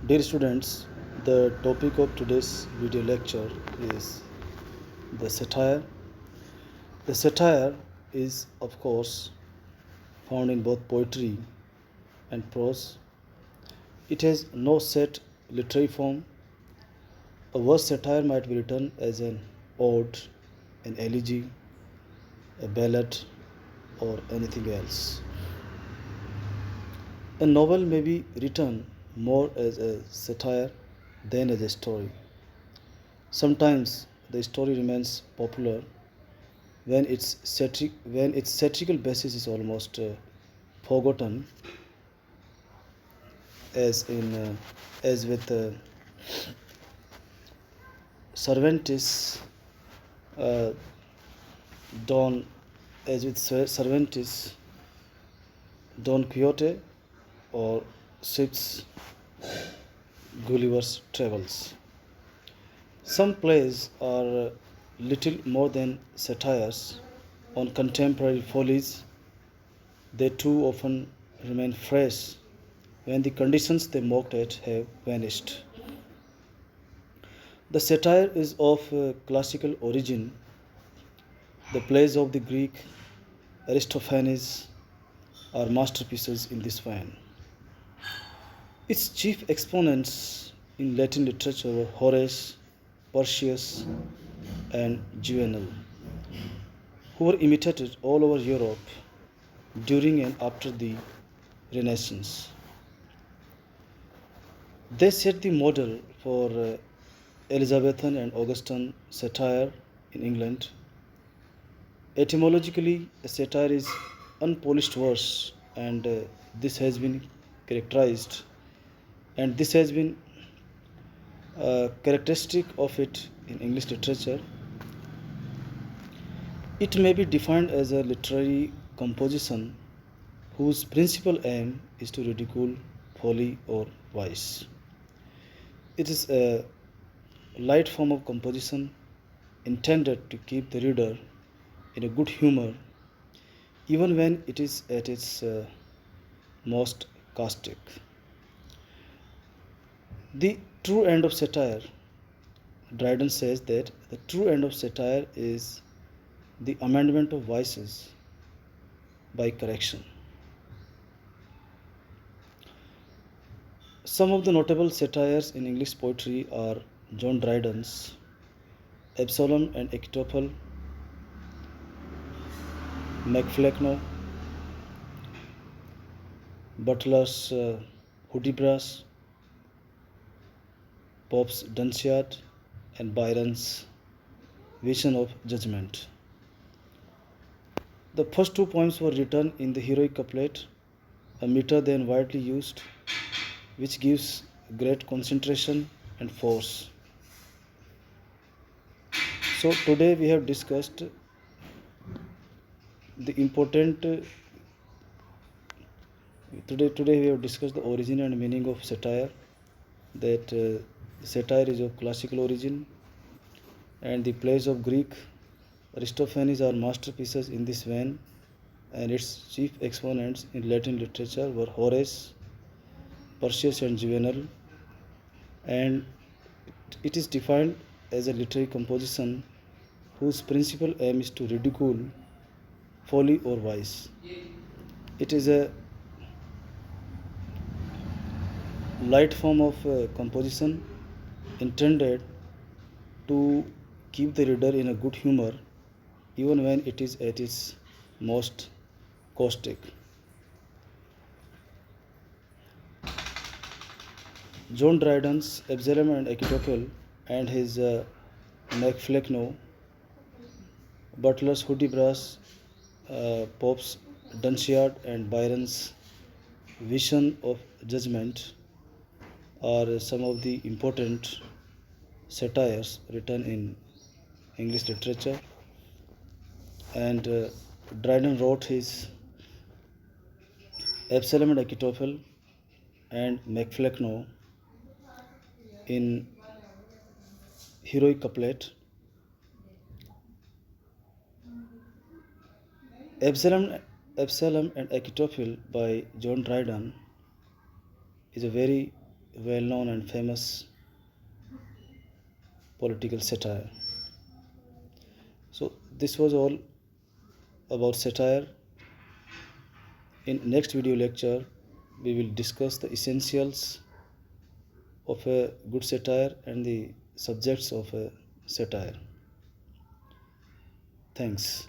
Dear students, the topic of today's video lecture is the satire. The satire is, of course, found in both poetry and prose. It has no set literary form. A verse satire might be written as an ode, an elegy, a ballad, or anything else. A novel may be written more as a satire than as a story. Sometimes the story remains popular when its satirical basis is almost forgotten, as in as with Cervantes, uh, Don, Cervantes, Don Quixote, or Swift's Gulliver's Travels. Some plays are little more than satires on contemporary follies. They too often remain fresh when the conditions they mocked at have vanished. The satire is of classical origin. The plays of the Greek Aristophanes are masterpieces in this vein. Its chief exponents in Latin literature were Horace, Persius, and Juvenal, who were imitated all over Europe during and after the Renaissance. They set the model for Elizabethan and Augustan satire in England. Etymologically, a satire is unpolished verse, and this has been characterized, and this has been characteristic of it in English literature. It may be defined as a literary composition whose principal aim is to ridicule folly or vice. It is a light form of composition intended to keep the reader in a good humor even when it is at its most caustic. The true end of satire, Dryden says that the true end of satire is the amendment of vices by correction. Some of the notable satires in English poetry are John Dryden's Absalom and Achitophel, Macflecknoe, Butler's Hudibras, Pope's Dunciad, and Byron's Vision of Judgment. The first two poems were written in the heroic couplet, a meter then widely used, which gives great concentration and force. So today we have discussed the important today we have discussed the origin and meaning of satire, that satire is of classical origin, and the plays of Greek Aristophanes are masterpieces in this vein, and its chief exponents in Latin literature were Horace, Persius, and Juvenal, and it is defined as a literary composition whose principal aim is to ridicule folly or vice. It is a light form of composition intended to keep the reader in a good humor even when it is at its most caustic. John Dryden's Absalom and Achitophel and his Macflecknoe, Butler's Hudibras, Pope's Dunciad, and Byron's Vision of Judgment are some of the important satires written in English literature. And Dryden wrote his Absalom and Achitophel and Macflecknoe in heroic couplet. Absalom, Absalom and Achitophel by John Dryden is a very well-known and famous political satire. So this was all about satire. In next video lecture, we will discuss the essentials of a good satire and the subjects of a satire. Thanks.